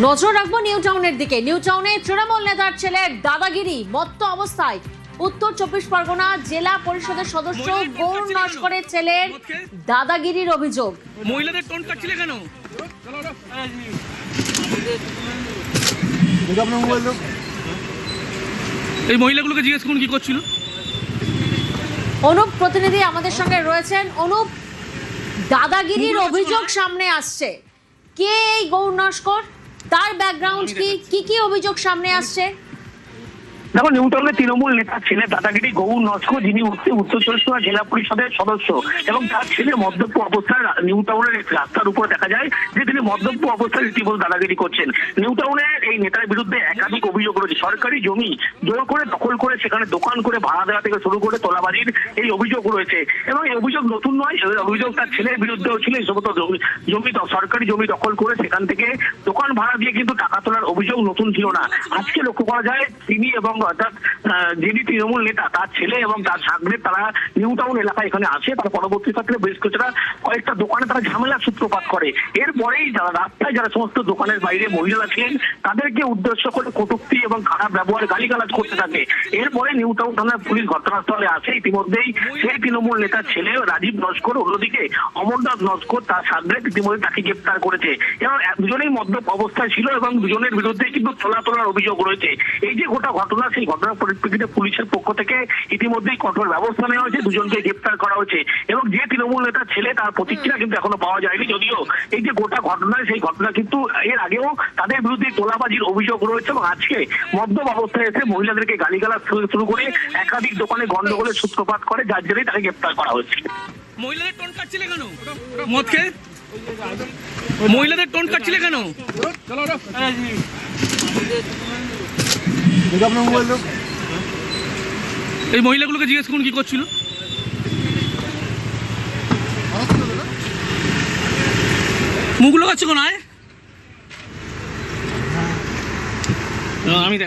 নজর রাখবো নিউ টাউনের দিকে। নিউ টাউনে তৃণমূল নেতার ছেলের দাদাগিরি, মত্ত অবস্থায় উত্তর 24 পরগনা জেলা পরিষদের সদস্য গৌর নস্করের ছেলের দাদাগিরির অভিযোগ। মহিলাদের টোন কাটছিলে কেন? এই মহিলাগুলোকে জিজ্ঞেস করুন কি করছিল। অনুপ প্রতিনিধি আমাদের সঙ্গে রয়েছেন। অনুপ, দাদাগিরির অভিযোগ সামনে আসছে, কে এই গৌর নস্কর, তার ব্যাকগ্রাউন্ড কি কি অভিযোগ সামনে আসছে? দেখো, নিউ টাউনের তৃণমূল নেতার ছেলে দাদাগিরি গৌর নস্কর, যিনি উত্তর চব্বিশ পরগনা জেলা পরিষদের সদস্য, এবং তার ছেলে মদ্যপ অবস্থায় নিউ টাউনের রাস্তার উপরে দেখা যায় যে তিনি মদ্যপ অবস্থায় রীতিমতো দাদাগিরি করছেন। নিউ টাউনের এই নেতার বিরুদ্ধে একাধিক অভিযোগ রয়েছে। সরকারি জমি জোর করে দখল করে সেখানে দোকান করে ভাড়া দেওয়া থেকে শুরু করে তোলাবাজির এই অভিযোগ রয়েছে, এবং এই অভিযোগ নতুন নয়। এই অভিযোগ তার ছেলের বিরুদ্ধেও ছিল। এই সমস্ত জমি সরকারি জমি দখল করে সেখান থেকে দোকান ভাড়া দিয়ে কিন্তু টাকা তোলার অভিযোগ নতুন ছিল না। আজকে লক্ষ্য করা যায় তিনি এবং অর্থাৎ যিনি তৃণমূল নেতা তার ছেলে এবং তার সাগরে তারা নিউ টাউন এলাকায় এখানে আসে। তারা পরবর্তী ক্ষেত্রে বেশ কয়েকটা দোকানে তারা ঝামেলার সূত্রপাত করে। এরপরেই রাস্তায় যারা সমস্ত দোকানের বাইরে মহিলারা ছিলেন তাদেরকে উদ্দেশ্য করে কটূক্তি এবং খারাপ ব্যবহার গালিগালাজ করতে থাকে। এরপরে নিউ টাউন থানার পুলিশ ঘটনাস্থলে আসে। ইতিমধ্যেই সেই তৃণমূল নেতার ছেলে রাজীব নস্কর, অন্যদিকে অমরনাথ নস্কর তার সাগরে ইতিমধ্যে তাকে গ্রেপ্তার করেছে, এবং দুজনেই মদ্যপ অবস্থায় ছিল এবং দুজনের বিরুদ্ধে কিন্তু তোলার অভিযোগ রয়েছে। এই যে গোটা ঘটনা, সেই ঘটনার পরিপ্রেক্ষিতে পুলিশের পক্ষ থেকে ইতিমধ্যেই কঠোর ব্যবস্থা নেওয়া হয়েছে, দুজনকে গ্রেপ্তার করা হয়েছে, এবং যে তৃণমূল নেতার ছেলে তার প্রতিক্রিয়া কিন্তু এখনো পাওয়া যায়নি। যদিও এই যে গোটা ঘটনা, সেই ঘটনা কিন্তু এর আগেও তাদের বিরুদ্ধে তোলাবাজির অভিযোগ রয়েছে, এবং আজকে মদ্যপ অবস্থায় এসে মহিলাদেরকে গালিগালাজ শুরু করে একাধিক দোকানে গন্ডগোলের সূত্রপাত করে, যার জেরেই তাকে গ্রেপ্তার করা হয়েছে। মহিলাদের টোন কাটছিলে কেন? মদ খেয়ে মহিলাদের টোন কাটছিলে কেন? এই মহিলাগুলোকে জিজ্ঞেস করুন কি করছিল। মুখগুলো কাছে কোন আয় আমি দেখ